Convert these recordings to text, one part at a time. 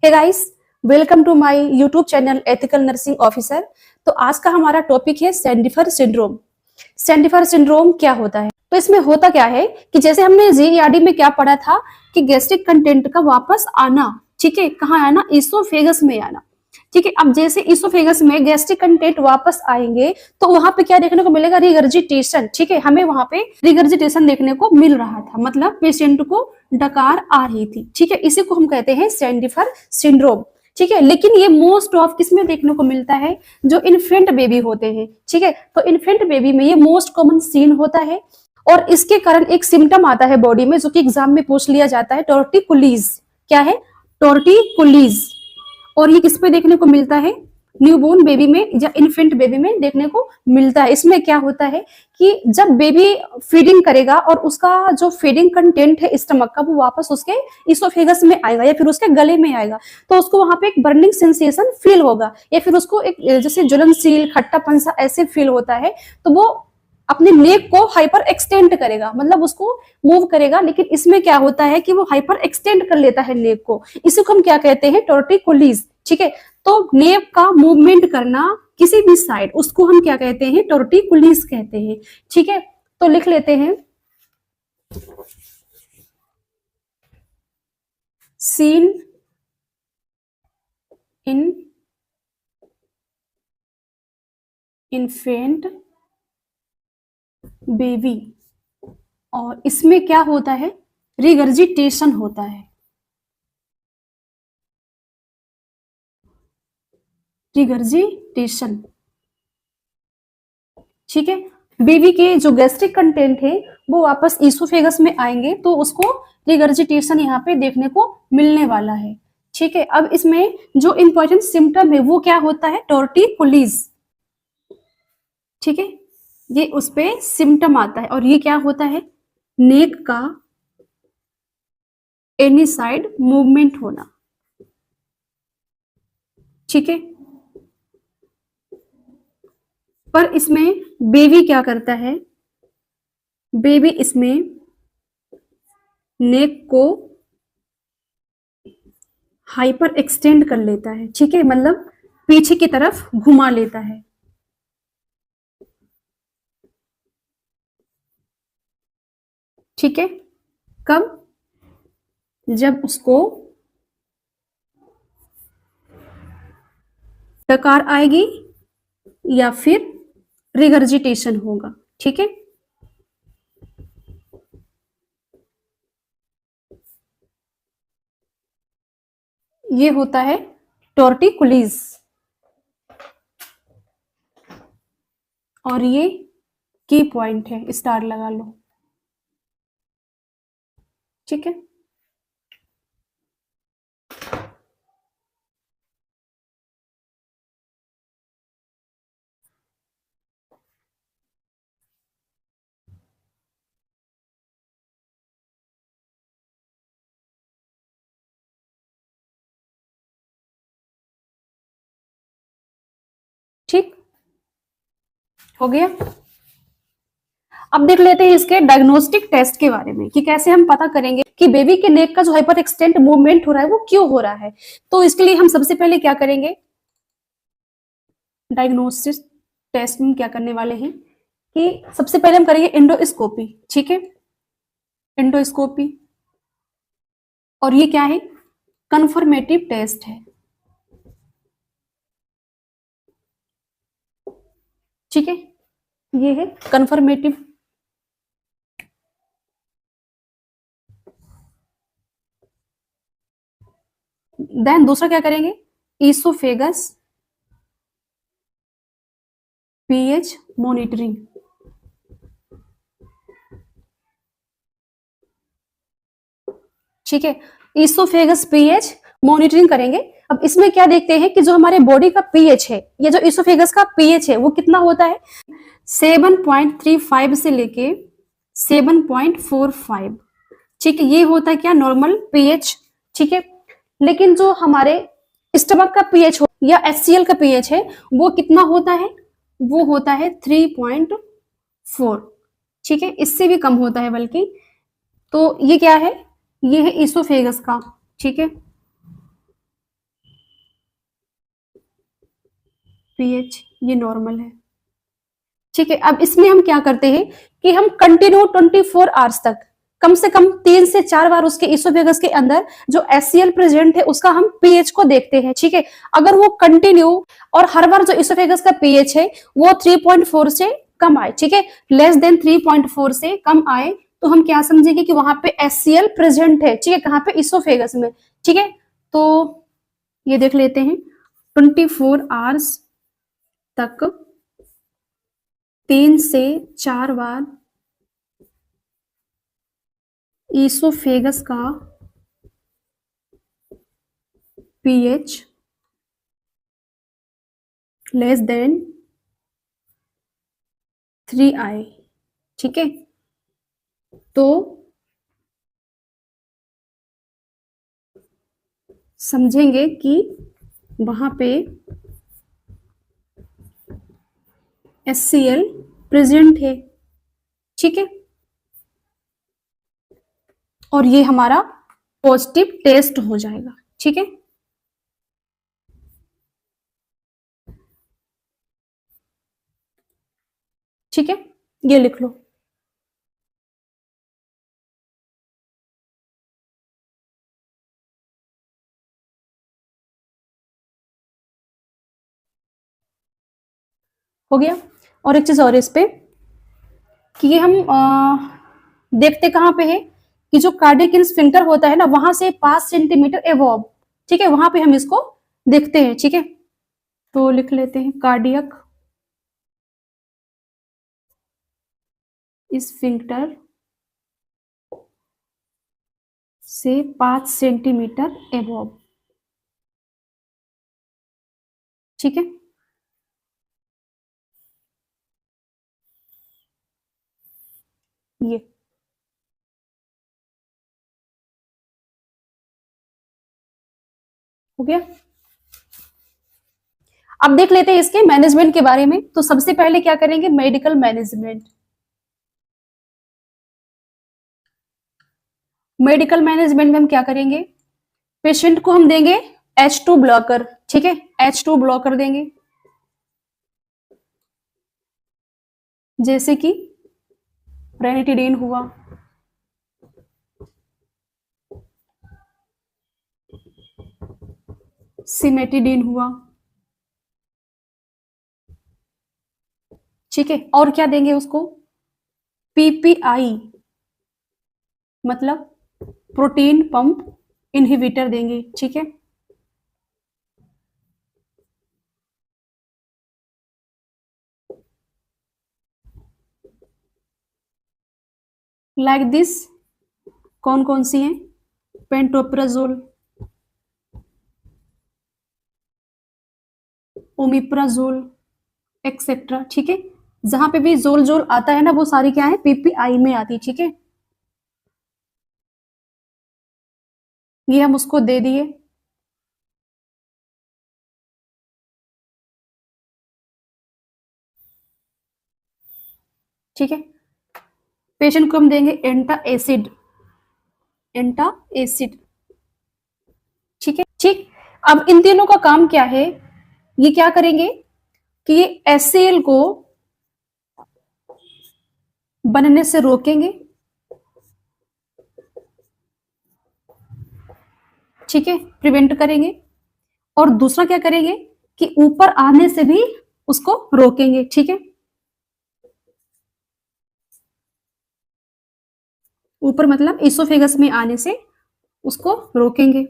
Hey guys, welcome to my YouTube channel ethical nursing officer. तो आज का हमारा टॉपिक है सेंडिफर सिंड्रोम। सेंडिफर सिंड्रोम क्या होता है? तो इसमें होता क्या है कि जैसे हमने जीईआरडी में क्या पढ़ा था कि गैस्ट्रिक कंटेंट का वापस आना, ठीक है, कहाँ आना? इसोफेगस में आना, ठीक है। अब जैसे इसोफेगस में गैस्ट्रिक कंटेंट वापस आएंगे तो वहां पे क्या देखने को मिलेगा? रिगर्जिटेशन, ठीक है। हमें वहां पे रिगर्जिटेशन देखने को मिल रहा था, मतलब पेशेंट को डकार आ रही थी, ठीक है। इसी को हम कहते हैं सेंडिफर सिंड्रोम, ठीक है। लेकिन ये मोस्ट ऑफ किसमें देखने को मिलता है? जो इन्फेंट बेबी होते हैं, ठीक है। तो इन्फेंट बेबी में ये मोस्ट कॉमन सीन होता है और इसके कारण एक सिम्टम आता है बॉडी में, जो कि एग्जाम में पूछ लिया जाता है, टॉर्टिकुलिज। क्या है? टॉर्टिकुलिज। और ये किस पे देखने को मिलता है? न्यूबॉर्न बेबी में या इन्फेंट बेबी में देखने को मिलता है। इसमें क्या होता है कि जब बेबी फीडिंग करेगा और उसका जो फीडिंग कंटेंट है स्टमक का, वो वापस उसके इसोफेगस में आएगा या फिर उसके गले में आएगा, तो उसको वहां पे एक बर्निंग सेंसेशन फील होगा या फिर उसको एक जैसे ज्वलनशील खट्टापन सा ऐसे फील होता है। तो वो अपने नेक को हाइपर एक्सटेंड करेगा, मतलब उसको मूव करेगा। लेकिन इसमें क्या होता है कि वो हाइपर एक्सटेंड कर लेता है नेक को। इसी को हम क्या कहते हैं? टॉर्टिकुलिज, ठीक है। तो नेक का मूवमेंट करना किसी भी साइड, उसको हम क्या कहते हैं? टॉर्टिकुलिज कहते हैं, ठीक है। तो लिख लेते हैं, सीन इन इन्फेंट बेबी। और इसमें क्या होता है? रिगर्जिटेशन होता है, रिगर्जिटेशन, ठीक है। बेबी के जो गैस्ट्रिक कंटेंट है वो वापस इसोफेगस में आएंगे तो उसको रिगर्जिटेशन यहाँ पे देखने को मिलने वाला है, ठीक है। अब इसमें जो इंपॉर्टेंट सिम्टम है वो क्या होता है? टॉर्टिकुलिज, ठीक है। ये उस पे सिम्टम आता है और ये क्या होता है? नेक का एनी साइड मूवमेंट होना, ठीक है। पर इसमें बेबी क्या करता है? बेबी इसमें नेक को हाइपर एक्सटेंड कर लेता है, ठीक है, मतलब पीछे की तरफ घुमा लेता है, ठीक है। कब? जब उसको डकार आएगी या फिर रिगर्जिटेशन होगा, ठीक है। ये होता है टॉर्टिकुलिज और ये की पॉइंट है, स्टार लगा लो, ठीक है। ठीक हो गया। अब देख लेते हैं इसके डायग्नोस्टिक टेस्ट के बारे में कि कैसे हम पता करेंगे कि बेबी के नेक का जो हाइपर एक्सटेंट मूवमेंट हो रहा है वो क्यों हो रहा है। तो इसके लिए हम सबसे पहले क्या करेंगे? डायग्नोस्टिक टेस्ट में क्या करने वाले हैं कि सबसे पहले हम करेंगे एंडोस्कोपी, ठीक है। एंडोस्कोपी, और ये क्या है? कंफर्मेटिव टेस्ट है, ठीक है। ये है कंफर्मेटिव। देन दूसरा क्या करेंगे? इसोफेगस पीएच मॉनिटरिंग, ठीक है। इसोफेगस पीएच मॉनिटरिंग करेंगे। अब इसमें क्या देखते हैं कि जो हमारे बॉडी का पीएच है, ये जो इसोफेगस का पीएच है वो कितना होता है? 7.35 से लेके 7.45, ठीक है। ये होता है क्या? नॉर्मल पीएच, ठीक है। लेकिन जो हमारे स्टमक का पीएच हो या एचसीएल का पीएच है वो कितना होता है? वो होता है 3.4, ठीक है। इससे भी कम होता है बल्कि। तो ये क्या है? ये है इसोफेगस का, ठीक है। पीएच ये नॉर्मल है। ठीक है, अब इसमें हम क्या करते हैं कि हम कंटिन्यू 24 आवर्स तक कम से कम 3 से 4 बार उसके इसोफेगस के अंदर जो HCl प्रेजेंट है उसका हम पीएच को देखते हैं। ठीक है, अगर वो कंटिन्यू और हर बार जो इसोफेगस का पीएच है वो 3.4 से कम आए, ठीक है, लेस देन 3.4 से कम आए, तो हम क्या समझेंगे कि वहां पे HCl प्रेजेंट है। ठीक है, कहाँ पे? इसोफेगस में। ठीक है, तो ये देख लेते हैं 24 आवर्स तक 3 से 4 बार इसोफेगस का पीएच लेस देन 3i। ठीक है, तो समझेंगे कि वहां पे HCl प्रेजेंट है। ठीक है, और ये हमारा पॉजिटिव टेस्ट हो जाएगा। ठीक है, ठीक है, ये लिख लो। हो गया। और एक चीज और इस पे कि ये हम देखते कहाँ पे है कि जो कार्डियक स्फिंक्टर होता है ना वहां से 5 सेंटीमीटर एवॉब, ठीक है, वहां पे हम इसको देखते हैं। ठीक है, तो लिख लेते हैं कार्डियक स्फिंक्टर से 5 सेंटीमीटर एवॉब। ठीक है, ये हो गया। अब देख लेते हैं इसके मैनेजमेंट के बारे में। तो सबसे पहले क्या करेंगे? Medical management. मेडिकल मैनेजमेंट में हम क्या करेंगे? पेशेंट को हम देंगे H2 ब्लॉकर। ठीक है, H2 ब्लॉकर देंगे, जैसे कि रेनिटिडीन हुआ, सिमेटिडीन हुआ। ठीक है, और क्या देंगे उसको? PPI मतलब प्रोटीन पंप इनहिबिटर देंगे। ठीक है, लाइक दिस कौन कौन सी हैं? Pantoprazole, omeprazole etcetera. ठीक है, जहां पे भी जोल जोल आता है ना वो सारी क्या है? PPI में आती। ठीक है, ये हम उसको दे दिए। ठीक है, पेशेंट को हम देंगे एंटा एसिड, एंटा एसिड। ठीक है, ठीक। अब इन तीनों का काम क्या है? ये क्या करेंगे कि ये HCl को बनने से रोकेंगे। ठीक है, प्रिवेंट करेंगे। और दूसरा क्या करेंगे कि ऊपर आने से भी उसको रोकेंगे। ठीक है, ऊपर मतलब इसोफेगस में आने से उसको रोकेंगे।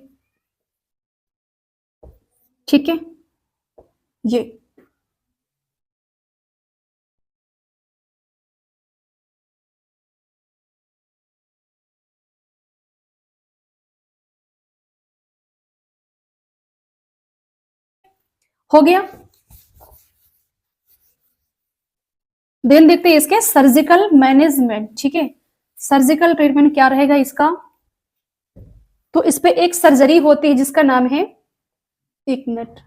ठीक है, ये हो गया। देन देखते हैं इसके सर्जिकल मैनेजमेंट। ठीक है, सर्जिकल ट्रीटमेंट क्या रहेगा इसका? तो इस पे एक सर्जरी होती है जिसका नाम है, एक मिनट,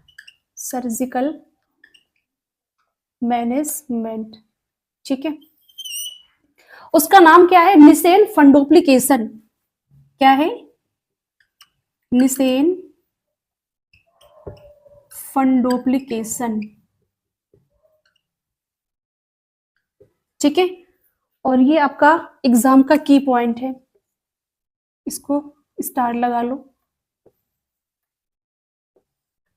सर्जिकल मैनेजमेंट। ठीक है, उसका नाम क्या है? निसेन फंडोप्लिकेशन। क्या है? निसेन फंडोप्लिकेशन। ठीक है। और ये आपका एग्जाम का की पॉइंट है, इसको स्टार लगा लो।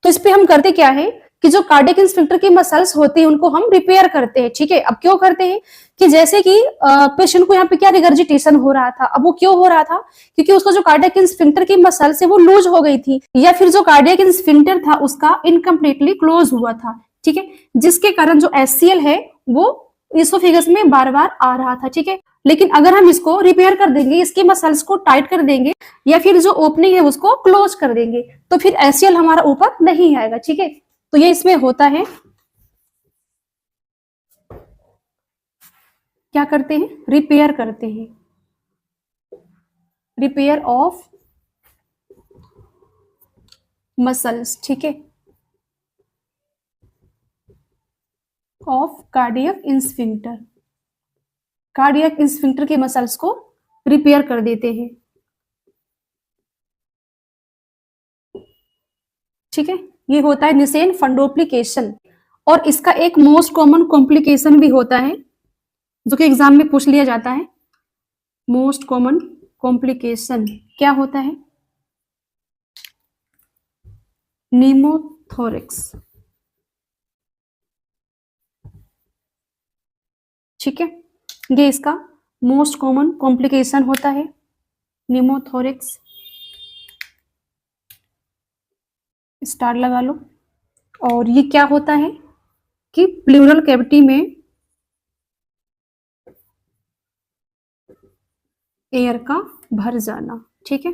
तो इस पे हम करते क्या है कि जो कार्डियक स्फिंक्टर की मसल्स होती है उनको हम रिपेयर करते हैं। ठीक है, अब क्यों करते हैं कि जैसे कि पेशेंट को यहाँ पे क्या रिगर्जिटेशन हो रहा था, अब वो क्यों हो रहा था, क्योंकि उसका जो कार्डियक स्फिंक्टर की मसल्स है वो लूज हो गई थी, या फिर जो कार्डियक स्फिंक्टर था उसका इनकम्प्लीटली क्लोज हुआ था। ठीक है, जिसके कारण जो एचसीएल है वो इसोफेगस में बार बार आ रहा था। ठीक है, लेकिन अगर हम इसको रिपेयर कर देंगे, इसके मसल्स को टाइट कर देंगे, या फिर जो ओपनिंग है उसको क्लोज कर देंगे, तो फिर एचसीएल हमारा ऊपर नहीं आएगा। ठीक है, तो ये इसमें होता है, क्या करते हैं, रिपेयर करते हैं, रिपेयर ऑफ मसल्स। ठीक है, of cardiac sphincter, cardiac sphincter के मसल्स को रिपेयर कर देते हैं। ठीक है, ये होता है निसेन फंडोप्लिकेशन। और इसका एक मोस्ट कॉमन कॉम्प्लिकेशन भी होता है जो कि एग्जाम में पूछ लिया जाता है। मोस्ट कॉमन कॉम्प्लिकेशन क्या होता है, नीमोथोरिक्स। ठीक है, ये इसका मोस्ट कॉमन कॉम्प्लिकेशन होता है, नीमोथोरिक्स, स्टार लगा लो। और ये क्या होता है कि प्लूरल कैविटी में एयर का भर जाना। ठीक है,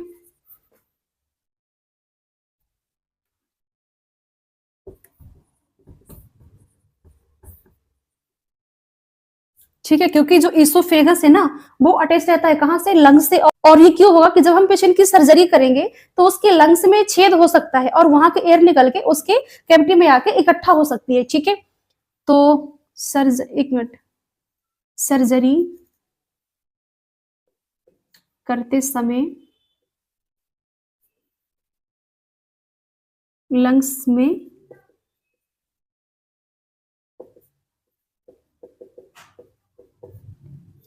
ठीक है, क्योंकि जो इसोफेगस है ना वो अटैच रहता है कहां से, लंग्स से। और ये क्यों होगा कि जब हम पेशेंट की सर्जरी करेंगे तो उसके लंग्स में छेद हो सकता है और वहां के एयर निकल के उसके कैविटी में आके इकट्ठा हो सकती है। ठीक है, तो एक मिनट, सर्जरी करते समय लंग्स में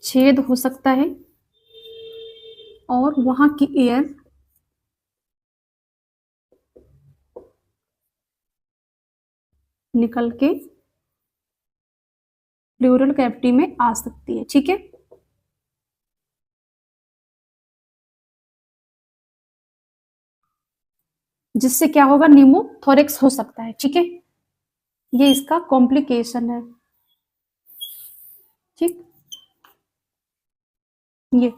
छेद हो सकता है और वहां की एयर निकल के प्लूरल कैविटी में आ सकती है। ठीक है, जिससे क्या होगा, न्यूमोथोरेक्स हो सकता है। ठीक है, ये इसका कॉम्प्लिकेशन है। ठीक, ये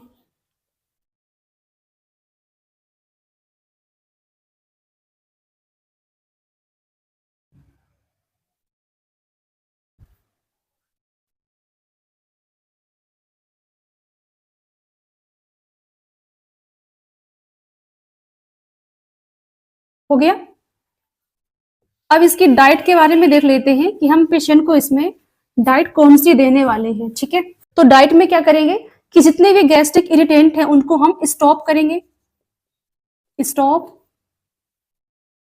हो गया। अब इसकी डाइट के बारे में देख लेते हैं कि हम पेशेंट को इसमें डाइट कौन सी देने वाले हैं। ठीक है, तो डाइट में क्या करेंगे कि जितने भी गैस्ट्रिक इरिटेंट हैं उनको हम स्टॉप करेंगे, स्टॉप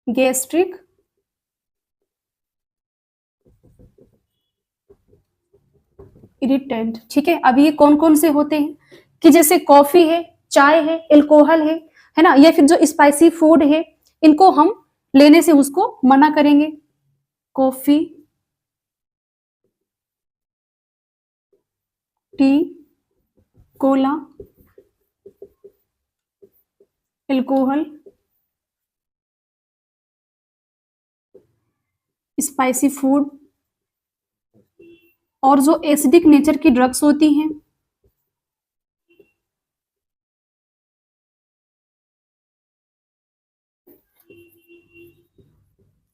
गैस्ट्रिक इरिटेंट। ठीक है, अब ये कौन कौन से होते हैं कि जैसे कॉफी है, चाय है, एल्कोहल है ना, या फिर जो स्पाइसी फूड है इनको हम लेने से उसको मना करेंगे। Coffee, T, Cola, alcohol, spicy food, और जो एसिडिक नेचर की ड्रग्स होती हैं,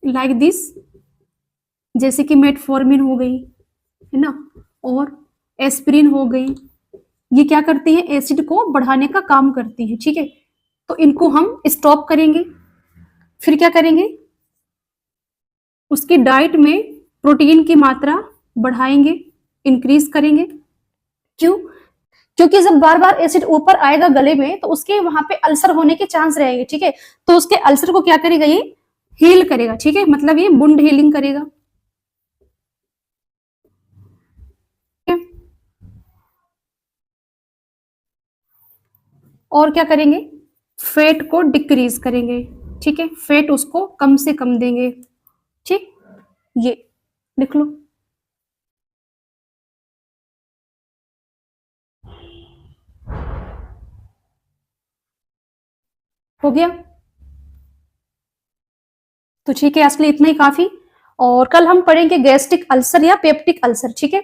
लाइक दिस, जैसे कि मेटफॉर्मिन हो गई, है ना, और एस्पिरिन हो गई। ये क्या करती है, एसिड को बढ़ाने का काम करती है। ठीक है, तो इनको हम स्टॉप करेंगे। फिर क्या करेंगे, उसकी डाइट में प्रोटीन की मात्रा बढ़ाएंगे, इंक्रीज करेंगे। क्यों, क्योंकि जब बार बार एसिड ऊपर आएगा गले में तो उसके वहां पे अल्सर होने के चांस रहेंगे। ठीक है, तो उसके अल्सर को क्या करेगा, ये हील करेगा। ठीक है, मतलब ये वुंड हीलिंग करेगा। और क्या करेंगे, फैट को डिक्रीज करेंगे। ठीक है, फैट उसको कम से कम देंगे। ठीक, ये लिख लो। हो गया? तो ठीक है, आज के लिए इतना ही काफी। और कल हम पढ़ेंगे गैस्ट्रिक अल्सर या पेप्टिक अल्सर। ठीक है।